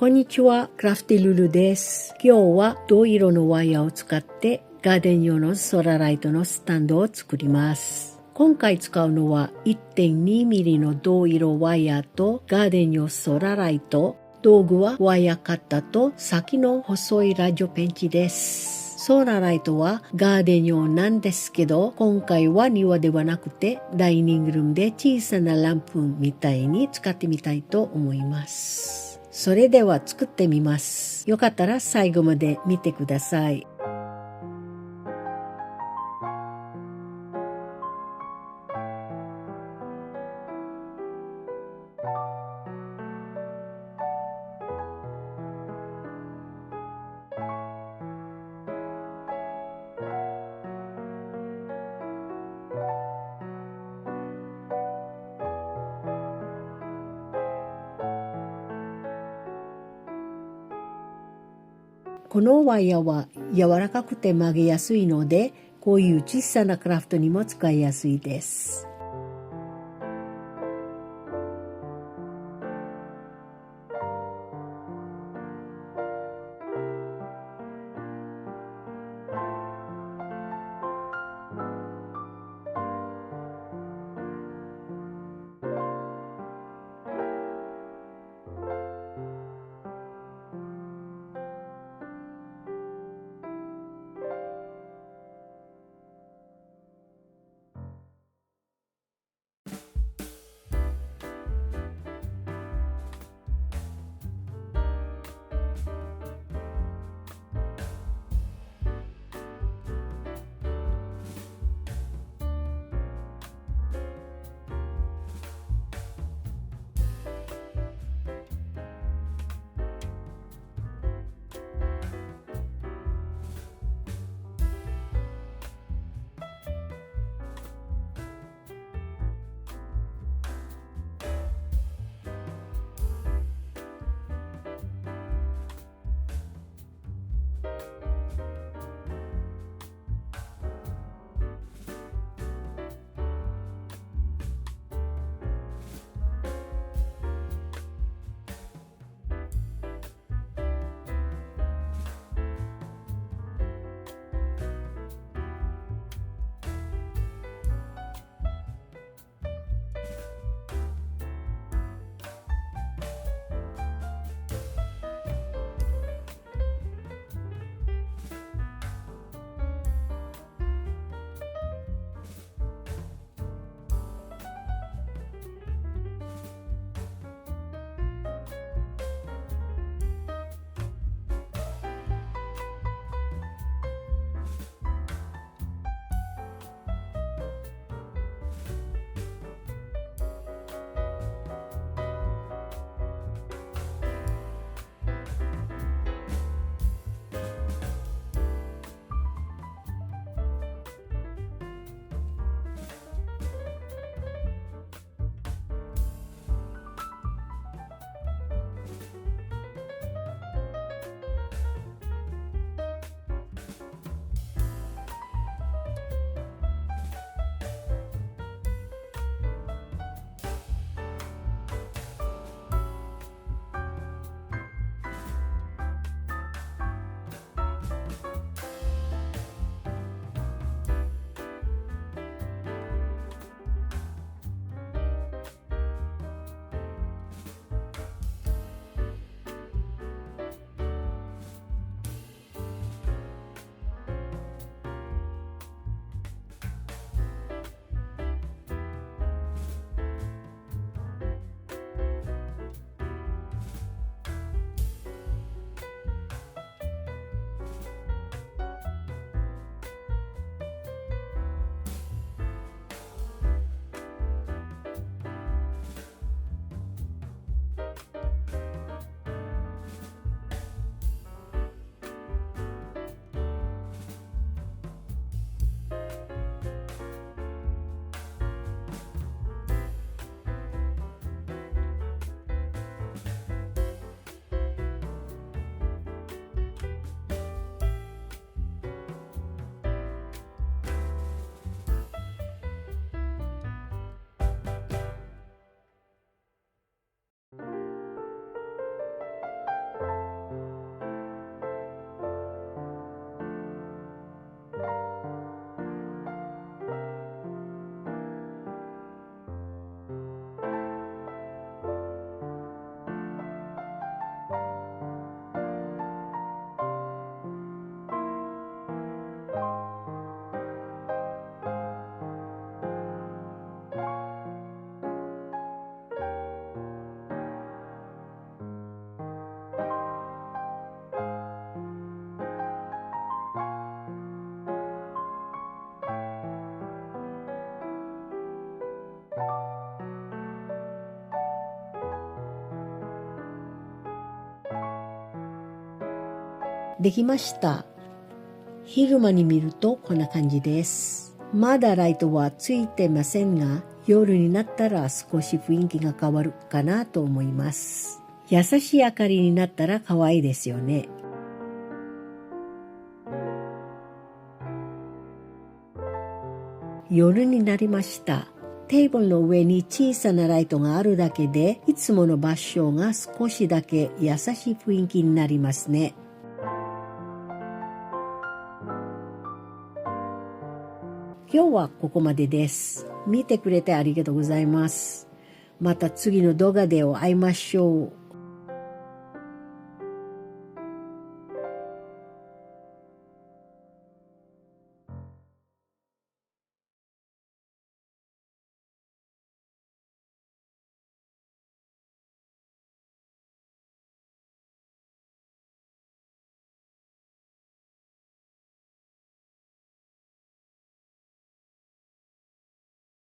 こんにちは、クラフティルルです。今日は銅色のワイヤーを使ってガーデン用のソラライトのスタンドを作ります。今回使うのは 1.2mm の銅色ワイヤーとガーデン用ソラライト。道具はワイヤーカッターと先の細いラジオペンチです。ソーラーライトはガーデン用なんですけど、今回は庭ではなくてダイニングルームで小さなランプみたいに使ってみたいと思います。それでは作ってみます。よかったら最後まで見てください。このワイヤーは柔らかくて曲げやすいので、こういう小さなクラフトにも使いやすいです。できました。昼間に見るとこんな感じです。まだライトはついてませんが、夜になったら少し雰囲気が変わるかなと思います。優しい明かりになったら可愛いですよね。夜になりました。テーブルの上に小さなライトがあるだけで、いつもの場所が少しだけ優しい雰囲気になりますね。今日はここまでです。見てくれてありがとうございます。また次の動画で会いましょう。